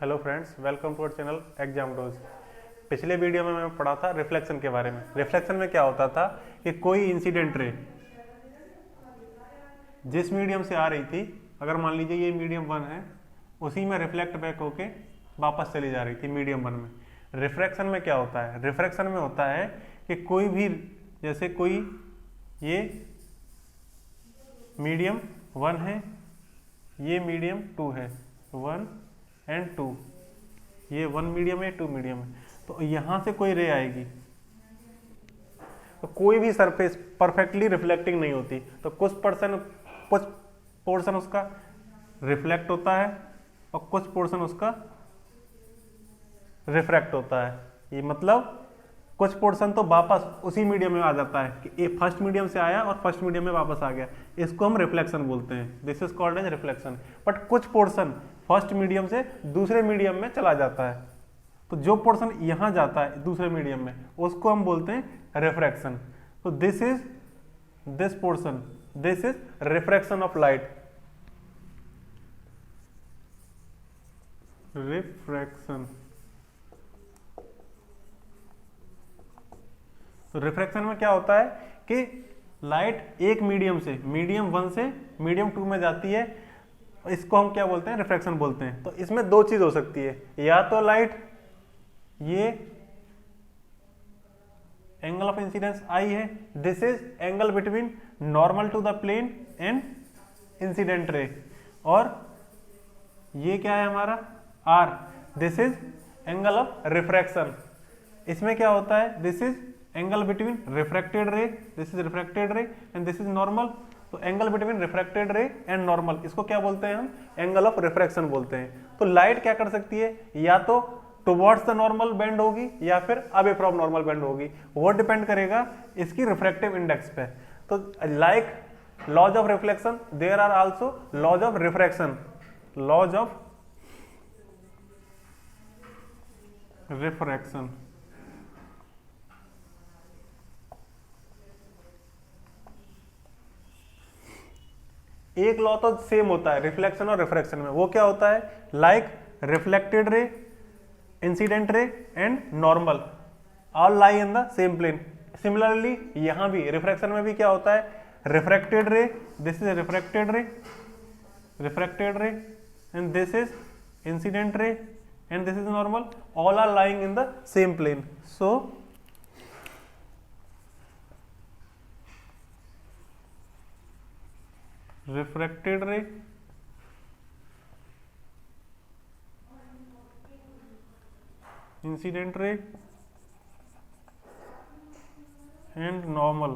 Hello friends, welcome to our channel exam dose. पिछले video में मैं पढ़ा था रिफ्लेक्शन के बारे में। रिफ्लेक्शन में क्या होता था कि कोई इंसिडेंट रे जिस मीडियम से आ रही थी, अगर मान लीजिए ये मीडियम 1 है, उसी में रिफ्लेक्ट बैक होके वापस चली जा रही थी मीडियम 1 में। रिफ्रैक्शन में क्या होता है? रिफ्रैक्शन में होता है कि कोई भी, जैसे कोई ये मीडियम 1 है, ये मीडियम 2 है, 1 एंड 2, ये 1 मीडियम है, 2 मीडियम है, तो यहां से कोई रे आएगी तो कोई भी सरफेस परफेक्टली रिफ्लेक्टिंग नहीं होती, तो कुछ पोर्शन उसका रिफ्लेक्ट होता है और कुछ पोर्शन उसका रिफ्रैक्ट होता है। ये मतलब कुछ पोर्शन तो वापस उसी मीडियम में आ जाता है कि ये फर्स्ट मीडियम से आया और फर्स्ट मीडियम में वापस आ गया, इसको हम रिफ्लेक्शन बोलते हैं। This is called as reflection. But कुछ पोर्शन फर्स्ट मीडियम से दूसरे मीडियम में चला जाता है, तो जो पोर्शन यहां जाता है दूसरे मीडियम में उसको हम बोलते हैं रिफ्रैक्शन। तो this portion, this is refraction of light. Refraction. तो रिफ्रैक्शन में क्या होता है कि लाइट एक मीडियम से, मीडियम 1 से मीडियम 2 में जाती है, इसको हम क्या बोलते हैं? रिफ्रैक्शन बोलते हैं। तो इसमें दो चीज हो सकती है, या तो लाइट ये एंगल ऑफ इंसिडेंस आई है, this is angle between normal to the plane and incident ray, और ये क्या है हमारा r, this is angle of refraction. इसमें क्या होता है? This is angle between refracted ray, this is refracted ray and this is normal. तो angle between refracted ray and normal, इसको क्या बोलते हैं हम? एंगल ऑफ रिफ्रैक्शन बोलते हैं। तो लाइट क्या कर सकती है? या तो टुवर्ड्स द नॉर्मल बेंड होगी या फिर अवे फ्रॉम नॉर्मल बेंड होगी, वो डिपेंड करेगा इसकी रिफ्रैक्टिव इंडेक्स पे। तो like laws of reflection, there are also laws of refraction. Laws of refraction. एक लॉ तो सेम होता है रिफ्लेक्शन और रिफ्रैक्शन में, वो क्या होता है? Like reflected ray, incident ray and normal all lie in the same plane. Similarly यहां भी रिफ्रैक्शन में भी क्या होता है? Refracted ray, this is refracted ray and this is incident ray and this is normal, all are lying in the same plane. So refracted ray, incident ray and normal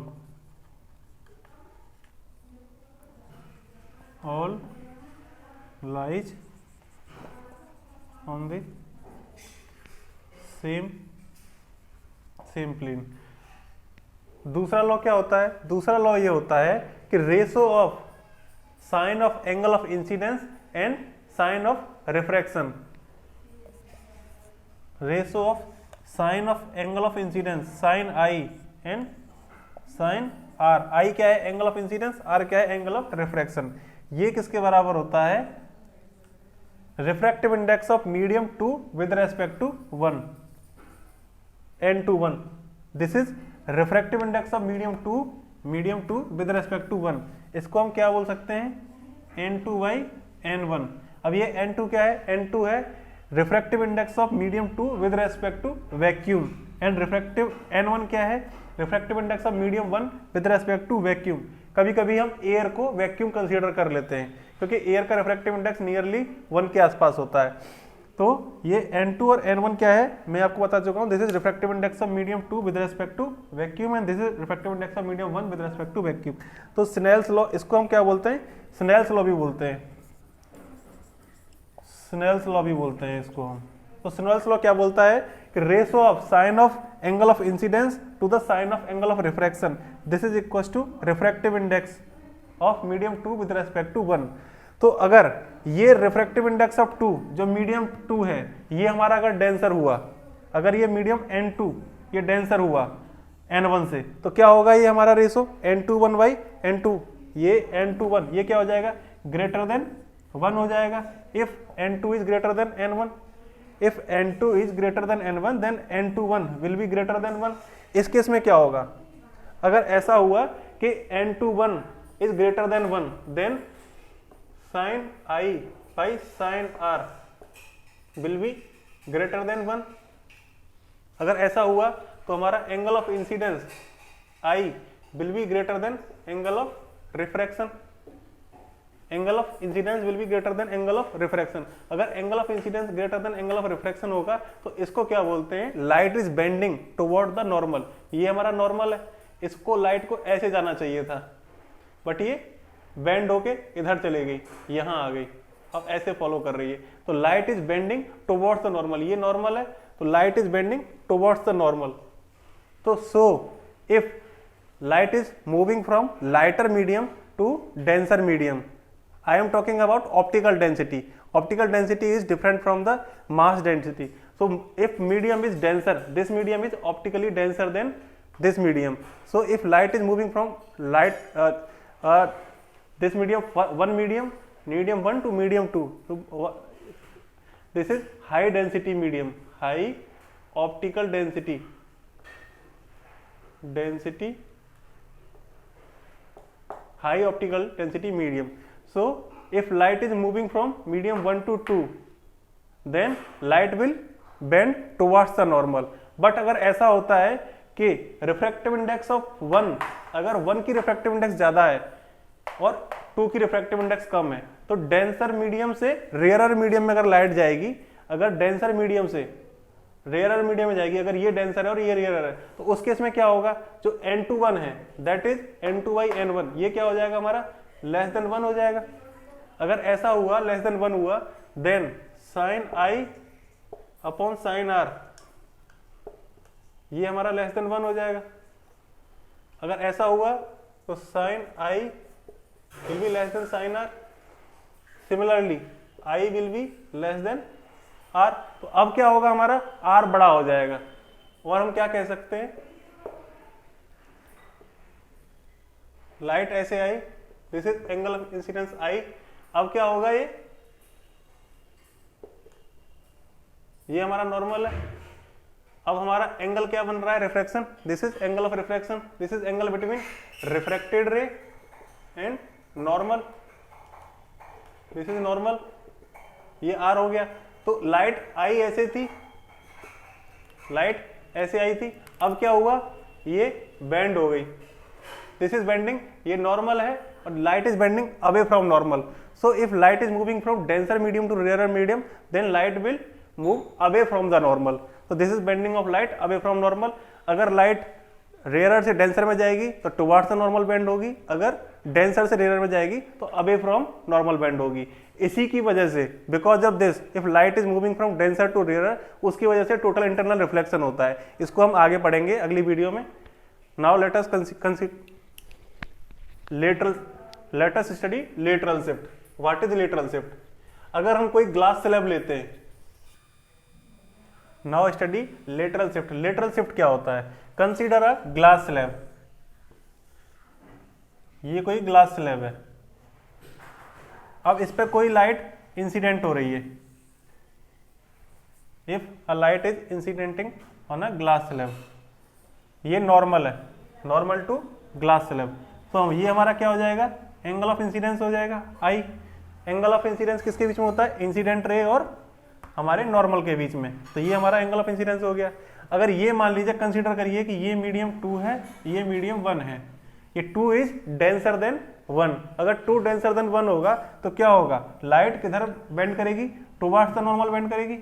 all lies on the same plane। दूसरा law क्या होता है? दूसरा law ये होता है कि ratio of sine of angle of incidence and sine of refraction. Ratio of sine of angle of incidence, sine i and sine r. I क्या है? एंगल ऑफ इंसिडेंस, आर क्या है? Angle of refraction. ये किसके बराबर होता है? Refractive index of medium 2 with respect to 1, n/1। This is refractive index of medium 2 with respect to 1। इसको हम क्या बोल सकते हैं? n2/n1। अब ये n2 क्या है? n2 है refractive index of medium 2 with respect to vacuum, and refractive n1 क्या है? Refractive index of medium 1 with respect to vacuum. कभी कभी हम एयर को वैक्यूम कंसीडर कर लेते हैं क्योंकि एयर का रिफ्रैक्टिव इंडेक्स नियरली 1 के आसपास होता है। तो ये n2 और n1 क्या है मैं आपको बता चुका हूं। This is refractive index of medium 2 with respect to vacuum and this is refractive index of medium 1 with respect to vacuum. तो स्नेल्स लॉ, इसको हम क्या बोलते हैं? स्नेल्स लॉ भी बोलते हैं, स्नेल्स लॉ भी बोलते हैं इसको हम। तो स्नेल्स लॉ क्या बोलता है कि ratio of sine of angle of incidence to the sine of angle of refraction, this is equal to refractive index of medium 2 with respect to 1। तो अगर ये रिफ्रैक्टिव इंडेक्स ऑफ 2 जो मीडियम 2 है, ये हमारा अगर डेंसर हुआ, अगर ये मीडियम n2 ये डेंसर हुआ n1 से, तो क्या होगा? ये हमारा रेशो n21/n2, ये n21 ये क्या हो जाएगा? ग्रेटर देन 1 हो जाएगा। If n2 is greater than n1, if n2 is greater than n1 then n21 will be greater than 1। इस केस में क्या होगा, अगर ऐसा हुआ कि n21 is greater than 1 then sine i by sine r will be greater than 1। अगर ऐसा हुआ तो हमारा angle of incidence I will be greater than angle of refraction. Angle of incidence will be greater than angle of refraction. अगर angle of incidence greater than angle of refraction होगा तो इसको क्या बोलते हैं, light is bending toward the normal. ये हमारा normal है, इसको लाइट को ऐसे जाना चाहिए था बट ये बेंड होके इधर चले गई, यहां आ गई, अब ऐसे फॉलो कर रही है। तो light is bending towards the normal, ये नॉर्मल है तो light is bending towards the normal. तो so if light is moving from lighter medium to denser medium, I am talking about optical density. Optical density is different from the mass density. So if medium is denser, this medium is optically denser than this medium. So if light is moving from this medium, one medium 1 to medium 2, so this is high density medium, high optical density high optical density medium. So if light is moving from medium 1 to 2 then light will bend towards the normal. But अगर ऐसा होता है कि refractive index of 1, अगर 1 की refractive index ज्यादा है और 2 की रिफ्रैक्टिव इंडेक्स कम है तो डेंसर मीडियम से रेयरर मीडियम में अगर लाइट जाएगी, अगर डेंसर मीडियम से रेयरर मीडियम में जाएगी, अगर ये डेंसर है और ये रेयरर है तो उस केस में क्या होगा, जो n21 है दैट इज n2/n1, ये क्या हो जाएगा हमारा लेस देन 1 हो जाएगा। अगर ऐसा हुआ लेस देन 1 हुआ then sine i upon sine r, ये हमारा लेस देन 1 हो जाएगा। अगर ऐसा हुआ तो sine i will be less than sine r, similarly i will be less than r। तो अब क्या होगा, हमारा r बड़ा हो जाएगा और हम क्या कह सकते हैं, लाइट ऐसे आई, this is angle of incidence I। अब क्या होगा, ये हमारा नॉर्मल है। अब हमारा एंगल क्या बन रहा है, refraction, this is angle of refraction, this is angle between refracted ray and normal, this is normal, ये R हो गया। तो लाइट आई ऐसे थी, लाइट ऐसे आई थी, अब क्या हुआ, ये बेंड हो गई, दिस इज बेंडिंग, ये नॉर्मल है और light is bending away from normal. So if light is moving from denser medium to rarer medium then light will move away from the normal. तो this is bending of light away from normal. अगर light rarer से denser में जाएगी तो towards the normal bend होगी, अगर denser से rarer में जाएगी तो अवे फ्रॉम नॉर्मल बेंड होगी। इसी की वजह से because of this if light is moving from denser to rarer, उसकी वजह से टोटल इंटरनल रिफ्लेक्शन होता है। इसको हम आगे पढ़ेंगे अगली वीडियो में। Now let us study lateral shift. What is lateral shift? अगर हम कोई ग्लास स्लैब लेते हैं, now study lateral shift. Lateral shift क्या होता है? कंसीडर अ ग्लास स्लैब, ये कोई ग्लास स्लैब है, अब इस पे कोई लाइट इंसिडेंट हो रही है। If a light is incidenting on a glass slab, ये नॉर्मल है, नॉर्मल टू ग्लास स्लैब, तो ये हमारा क्या हो जाएगा, एंगल ऑफ इंसिडेंस हो जाएगा आई। एंगल ऑफ इंसिडेंस किसके बीच में होता है? इंसिडेंट रे और हमारे नॉर्मल के बीच में, तो ये हमारा एंगल ऑफ इंसिडेंस हो गया। अगर ये मान लीजिए कंसीडर करिए कि ये मीडियम 2 है, ये मीडियम 1 है, ये 2 इज डेंसर देन 1। अगर 2 डेंसर देन 1 होगा तो क्या होगा, लाइट किधर बेंड करेगी, टुवर्ड्स द नॉर्मल बेंड करेगी,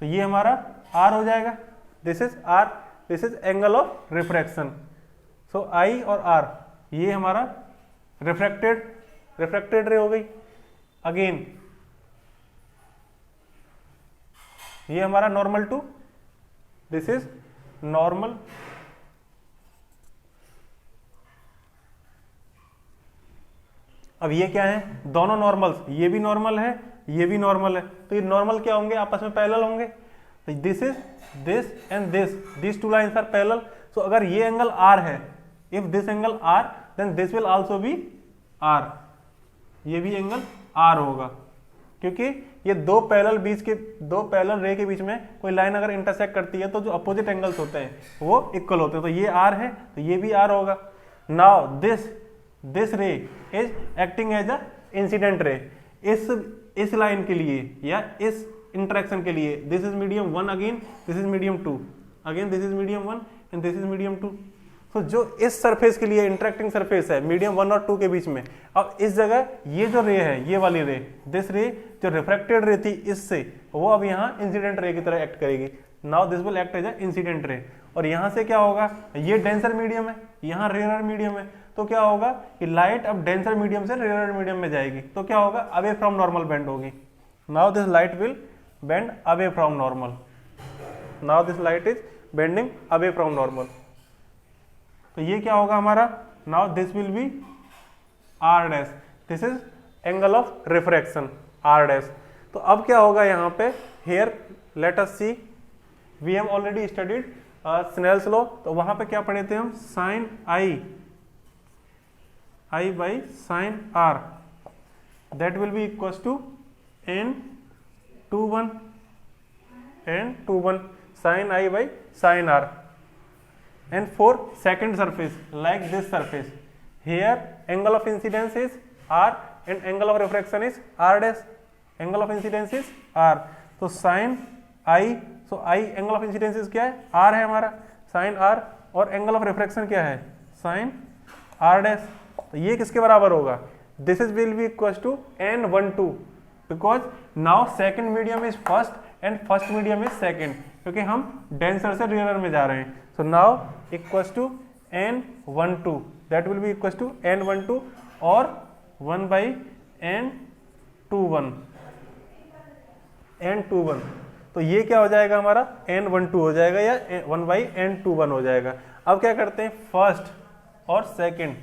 तो ये हमारा R हो जाएगा, this is R, this is angle of refraction. So I और R, ये हमारा रिफ्रैक्टेड रे हो गई। अगेन ये हमारा normal two, this is normal, अब ये क्या है, दोनों नॉर्मल्स, ये भी नॉर्मल है, ये भी नॉर्मल है, तो ये नॉर्मल क्या होंगे, आपस में पैरेलल होंगे। This is this and this two lines are parallel. So अगर ये एंगल R है, if this angle R then this will also be R, ये भी एंगल R होगा। क्योंकि ये दो पैरेलल रे के बीच में कोई लाइन अगर इंटरसेक्ट करती है तो जो अपोजिट एंगल्स होते हैं वो इक्वल होते हैं। तो ये आर है तो ये भी आर होगा। Now this ray is acting as a incident ray. इस लाइन के लिए या इस इंटरेक्शन के लिए this is medium 1 again, this is medium 2 again, this is medium 1 and this is medium 2। तो जो इस सरफेस के लिए इंटरेक्टिंग सरफेस है मीडियम 1 और 2 के बीच में, अब इस जगह ये जो रे है, ये वाली रे, दिस रे जो रिफ्रैक्टेड रे थी इससे, वो अब यहाँ इंसिडेंट रे की तरह एक्ट करेगी। Now this will act as a incident ray. और यहाँ से क्या होगा, ये डेंसर मीडियम है, यहाँ रेयर मीडियम है, तो क्या होगा कि लाइट अब डेंसर मीडियम से रेयर मीडियम में जाएगी, तो क्या होगा, अवे फ्रॉम नॉर्मल बेंड होगी। Now this light will bend away from normal. Now this light is bending away from normal. तो ये क्या होगा हमारा, now this will be R dash, this is angle of refraction R dash. तो अब क्या होगा यहाँ पे, here let us see, we have already studied Snell's law. तो वहां पे क्या पढ़े थे हम, sine i by sine r that will be equal to n21 sine i by sine r. And for second surface like this surface, here angle of incidence is r and angle of refraction is r dash. Angle of incidence is r, तो sin i, so i angle of incidence is क्या है, r है हमारा sin r, और angle of refraction क्या है, sin r dash। तो ये किसके बराबर होगा, this is will be equals to n12 because now second medium is first and first medium is second, क्योंकि हम डेंसर से रेयर में जा रहे हैं। So now equals to n12, that will be equals to n12 और 1 by n21। तो ये क्या हो जाएगा हमारा, n12 हो जाएगा या 1 by n21 हो जाएगा। अब क्या करते हैं, फर्स्ट और सेकंड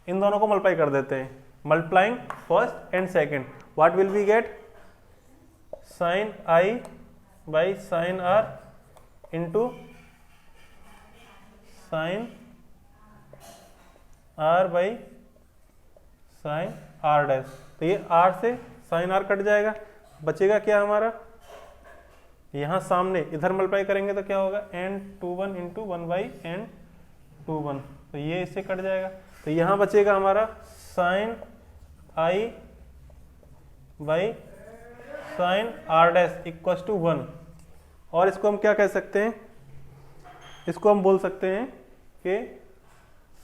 इन दोनों को मल्टीप्लाई कर देते हैं, multiplying first and second, what will we get, sine i by sine r into sine r by sine r dash. तो ये आर से साइन आर कट जाएगा, बचेगा क्या हमारा, यहां सामने इधर मल्टीप्लाई करेंगे तो क्या होगा, n21 इंटू 1 बाई n21, तो ये इससे कट जाएगा। तो यहां बचेगा हमारा sine i by sine r dash equal to 1। और इसको हम क्या कह सकते हैं, इसको हम बोल सकते हैं कि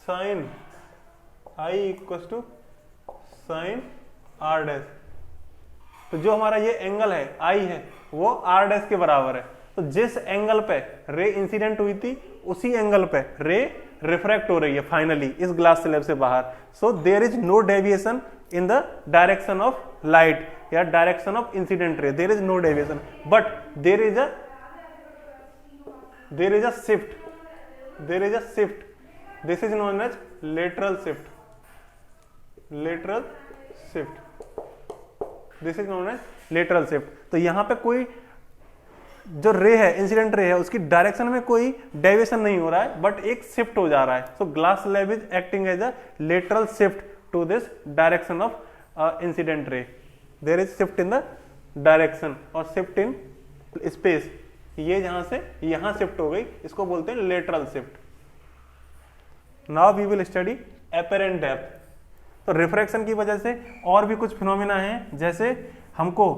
sine i equal to sine r dash. तो जो हमारा ये एंगल है आई है वो आर डैश के बराबर है। तो जिस एंगल पे रे इंसिडेंट हुई थी उसी एंगल पे रे रिफ्रैक्ट हो रही है फाइनली इस ग्लास स्लैब से बाहर। So there is no deviation in the direction of light या direction of incident ray, there is no deviation, but there is a shift, this is known as lateral shift, this is known as lateral shift। तो यहां पे कोई जो रे है incident ray है उसकी डायरेक्शन में कोई डेविएशन नहीं हो रहा है, बट एक शिफ्ट हो जा रहा है। So glass slab is acting as a lateral shift to this direction of incident ray, there is shift in the direction और शिफ्ट इन स्पेस। ये जहां से यहां शिफ्ट हो गई, इसको बोलते हैं lateral shift. Now we will study apparent depth. तो रिफ्रैक्शन की वजह से और भी कुछ फिनोमिना हैं, जैसे हमको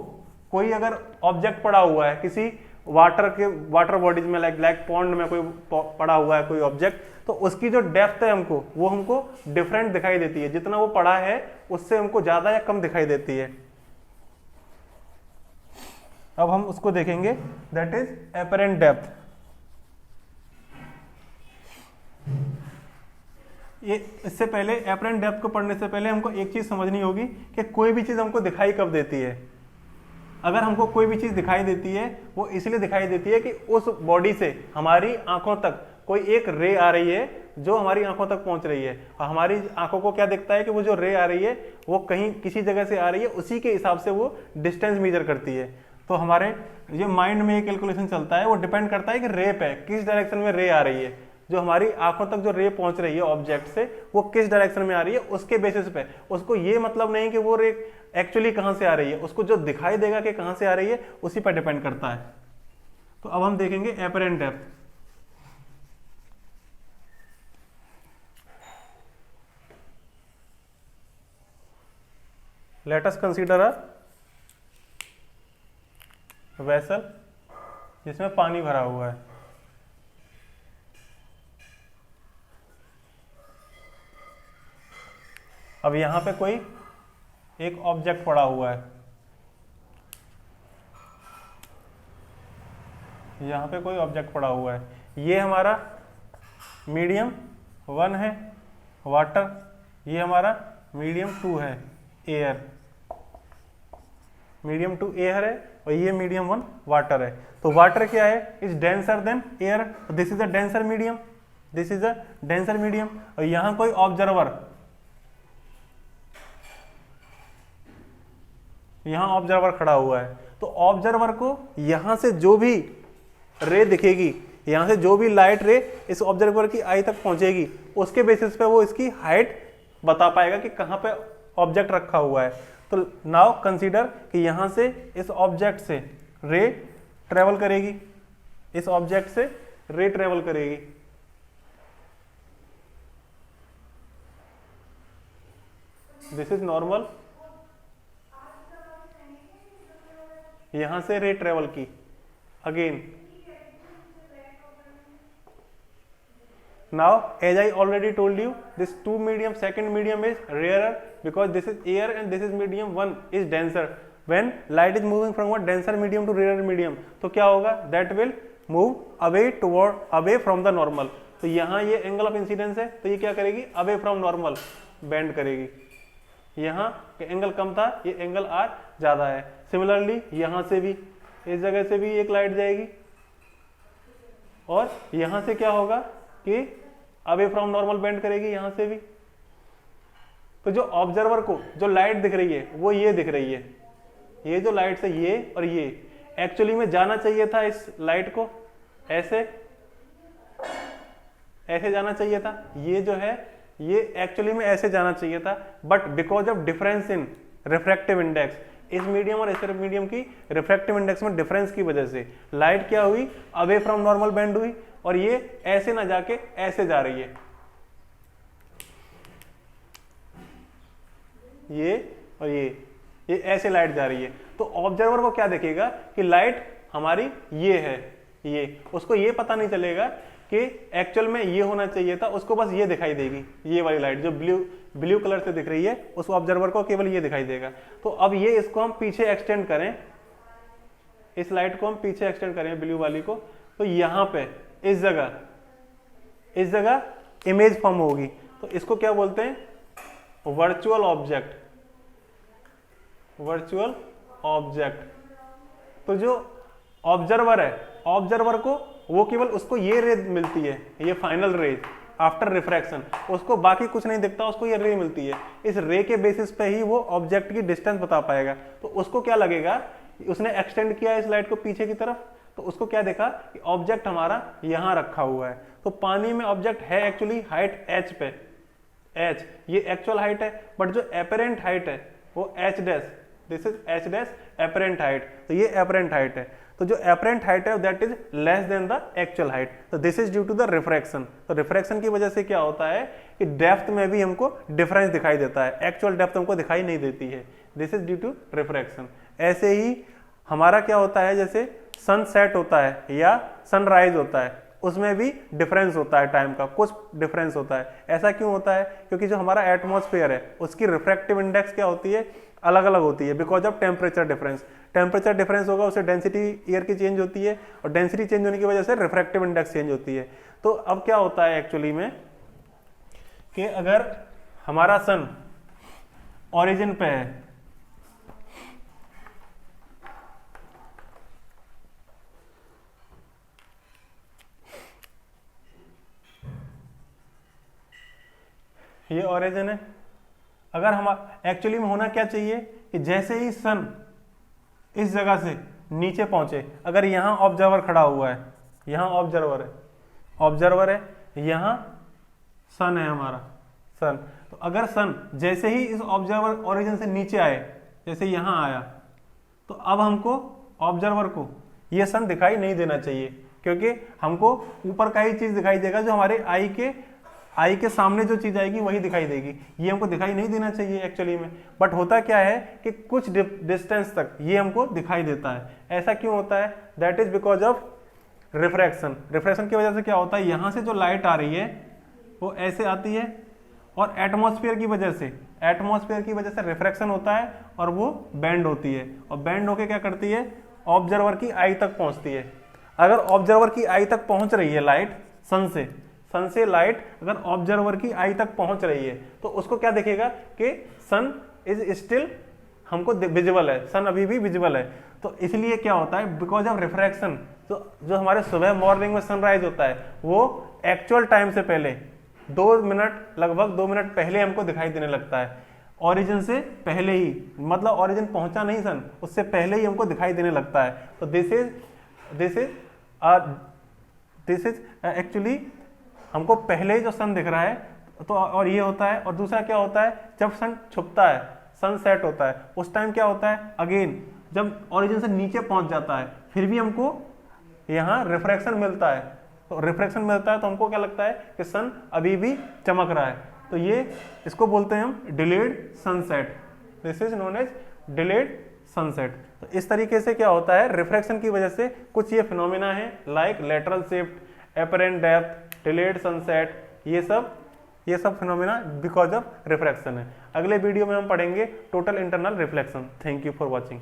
कोई अगर ऑब्जेक्ट पड़ा हुआ है किसी वाटर बॉडीज में, लाइक पॉन्ड में कोई पड़ा हुआ है कोई ऑब्जेक्ट, तो उसकी जो डेप्थ है वो हमको डिफरेंट दिखाई देती है, जितना वो पड़ा है उससे हमको ज्यादा या कम दिखाई देती है। अब हम उसको देखेंगे, दैट इज एपरेंट डेप्थ। ये इससे पहले एपरेंट डेप्थ को पढ़ने से पहले हमको एक चीज समझनी होगी कि कोई भी चीज हमको दिखाई कब देती है। अगर हमको कोई भी चीज दिखाई देती है वो इसलिए दिखाई देती है कि उस बॉडी से हमारी आंखों तक कोई एक रे आ रही है जो हमारी आंखों तक पहुंच रही है, और हमारी आंखों को क्या दिखता है कि वो जो रे आ रही है वो कहीं किसी जगह से आ रही है, उसी के हिसाब से वो डिस्टेंस मेजर करती है। तो हमारे जो माइंड में कैलकुलेशन चलता है वो डिपेंड करता है कि रे पे किस डायरेक्शन में रे आ रही है, जो हमारी आंखों तक जो रे पहुंच रही है ऑब्जेक्ट से वो किस डायरेक्शन में आ रही है, उसके बेसिस पे। उसको ये मतलब नहीं कि वो रे एक्चुअली कहां से आ रही है, उसको जो दिखाई देगा कि कहां से आ रही है उसी पर डिपेंड करता है। तो अब हम देखेंगे apparent depth. Let us consider a vessel जिसमें पानी भरा हुआ है। अब यहां पे कोई एक ऑब्जेक्ट पड़ा हुआ है, यहां पे कोई ऑब्जेक्ट पड़ा हुआ है, ये हमारा मीडियम 1 है वाटर, ये हमारा मीडियम 2 है एयर, मीडियम 2 एयर है और ये मीडियम 1 वाटर है। तो वाटर क्या है, is denser then air, this is a denser medium, this is a denser medium. और यहां कोई ऑब्जर्वर, यहां ऑब्जर्वर खड़ा हुआ है, तो ऑब्जर्वर को यहां से जो भी रे दिखेगी, यहां से जो भी लाइट रे इस ऑब्जर्वर की आई तक पहुंचेगी, उसके बेसिस पे वो इसकी हाइट बता पाएगा कि कहां पे ऑब्जेक्ट रखा हुआ है। तो नाउ कंसीडर कि यहां से इस ऑब्जेक्ट से रे ट्रेवल करेगी, इस ऑब्जेक्ट से रे ट्रेवल करेगी, दिस इज नॉर्मल, यहां से रे ट्रेवल की, again now as I already told you this 2 medium, second medium is rarer because this is air and this is medium 1 is denser. When light is moving from a denser medium to rarer medium, तो क्या होगा, that will move away from the normal. तो यहाँ ये angle of incidence है, तो ये क्या करेगी, away from normal बेंड करेगी। यहाँ एंगल कम था, ये एंगल आज ज्यादा है। सिमिलरली यहाँ से भी, इस जगह से भी एक लाइट जाएगी और यहाँ से क्या होगा कि अवे फ्रॉम नॉर्मल बेंड करेगी यहां से भी। तो जो ऑब्जर्वर को जो लाइट दिख रही है वो ये दिख रही है, ये जो लाइट है ये और ये, एक्चुअली में जाना चाहिए था इस लाइट को ऐसे, ऐसे जाना चाहिए था, ये जो है ये एक्चुअली में ऐसे जाना चाहिए था, but because of difference in refractive index, इस मीडियम और इस मीडियम की रिफ्रैक्टिव इंडेक्स में डिफरेंस की वजह से लाइट क्या हुई, अवे फ्रॉम नॉर्मल बेंड हुई और ये ऐसे ना जाके ऐसे जा रही है, ये और ये ऐसे लाइट जा रही है। तो ऑब्जर्वर को क्या देखेगा कि लाइट हमारी ये है, ये, उसको ये पता नहीं चलेगा कि एक्चुअल में ये होना चाहिए था, उसको बस ये दिखाई देगी, ये वाली लाइट जो ब्लू कलर से दिख रही है उस ऑब्जर्वर को केवल ये दिखाई देगा। तो अब ये इसको हम पीछे एक्सटेंड करें, इस लाइट को हम पीछे एक्सटेंड करें ब्लू वाली को, तो यहां पे इस जगह इमेज फॉर्म होगी, तो इसको क्या बोलते हैं, वर्चुअल ऑब्जेक्ट, वर्चुअल ऑब्जेक्ट। तो जो ऑब्जर्वर है, ऑब्जर्वर को वो केवल उसको ये रे मिलती है, ये फाइनल रे आफ्टर रिफ्रैक्शन, उसको बाकी कुछ नहीं दिखता, उसको ये रे मिलती है। इस रे के बेसिस पे ही वो ऑब्जेक्ट की डिस्टेंस बता पाएगा। तो उसको क्या लगेगा, उसने एक्सटेंड किया इस लाइट को पीछे की तरफ, तो उसको क्या देखा कि ऑब्जेक्ट हमारा यहां रखा हुआ है। तो पानी में ऑब्जेक्ट है एक्चुअली हाइट h पे, h ये एक्चुअल हाइट है, बट जो एपरेंट हाइट है वो h dash, this is h dash apparent height, तो ये एपरेंट हाइट है। तो जो एपरेंट हाइट है that is less than the actual height, तो this is due to the refraction. तो रिफ्रैक्शन की वजह से क्या होता है कि डेप्थ में भी हमको डिफरेंस दिखाई देता है, एक्चुअल डेप्थ हमको दिखाई नहीं देती है, this is due to refraction. ऐसे ही हमारा क्या होता है, जैसे सनसेट होता है या सनराइज होता है, उसमें भी डिफरेंस होता है, टाइम का कुछ डिफरेंस होता है। ऐसा क्यों होता है, क्योंकि जो हमारा एटमॉस्फेयर है उसकी रिफ्रैक्टिव इंडेक्स क्या होती है, अलग अलग होती है, because of temperature difference. Temperature difference होगा उससे डेंसिटी एयर की चेंज होती है, और डेंसिटी चेंज होने की वजह से रिफ्रैक्टिव इंडेक्स चेंज होती है। तो अब क्या होता है एक्चुअली में कि अगर हमारा सन ओरिजिन पे है, ये ओरिजिन है, अगर हम एक्चुअली में होना क्या चाहिए कि जैसे ही सन इस जगह से नीचे पहुंचे, अगर यहां ऑब्जर्वर खड़ा हुआ है, यहां ऑब्जर्वर है, यहां सन है हमारा सन, तो अगर सन जैसे ही इस ऑब्जर्वर ओरिजिन से नीचे आए, जैसे यहाँ आया, तो अब हमको ऑब्जर्वर को ये सन दिखाई नहीं देना चाहिए, क्योंकि हमको ऊपर का ही चीज दिखाई देगा, जो हमारे आई के सामने जो चीज आएगी वही दिखाई देगी। ये हमको दिखाई नहीं देना चाहिए एक्चुअली में, बट होता क्या है कि कुछ डिस्टेंस तक ये हमको दिखाई देता है। ऐसा क्यों होता है? That is because of refraction. Refraction की वजह से क्या होता है, यहाँ से जो लाइट आ रही है वो ऐसे आती है, और एटमॉस्फेयर की वजह से रिफ्रैक्शन होता है और वो बेंड होती है, और बेंड होके क्या करती है, ऑब्जर्वर की आई तक पहुंचती है। अगर ऑब्जर्वर की आई तक पहुंच रही है लाइट सन से लाइट अगर ऑब्जर्वर की आई तक पहुंच रही है, तो उसको क्या दिखेगा कि सन इज स्टिल हमको विजिबल है, सन अभी भी विजिबल है। तो इसलिए क्या होता है, बिकॉज ऑफ रिफ्रैक्शन, जो हमारे सुबह मॉर्निंग में सनराइज होता है वो एक्चुअल टाइम से पहले 2 मिनट, लगभग 2 मिनट पहले हमको दिखाई देने लगता है, ओरिजिन से पहले ही, मतलब ओरिजिन पहुंचा नहीं सन, उससे पहले ही हमको दिखाई देने लगता है। तो दिस इज एक्चुअली हमको पहले ही जो सन दिख रहा है, तो और ये होता है। और दूसरा क्या होता है, जब सन छुपता है, सन सेट होता है, उस टाइम क्या होता है, अगेन जब ओरिजिन से नीचे पहुंच जाता है, फिर भी हमको यहाँ रिफ्रैक्शन मिलता है। तो रिफ्रैक्शन मिलता है तो हमको क्या लगता है कि सन अभी भी चमक रहा है। तो ये इसको बोलते हैं हम delayed sunset. This is known as delayed sunset. तो इस तरीके से क्या होता है, रिफ्रैक्शन की वजह से कुछ ये फिनोमिना है, like lateral shift, apparent depth, delayed sunset, ये सब फिनोमिना बिकॉज ऑफ रिफ्रैक्शन है। अगले वीडियो में हम पढ़ेंगे total internal reflection. Thank you for watching.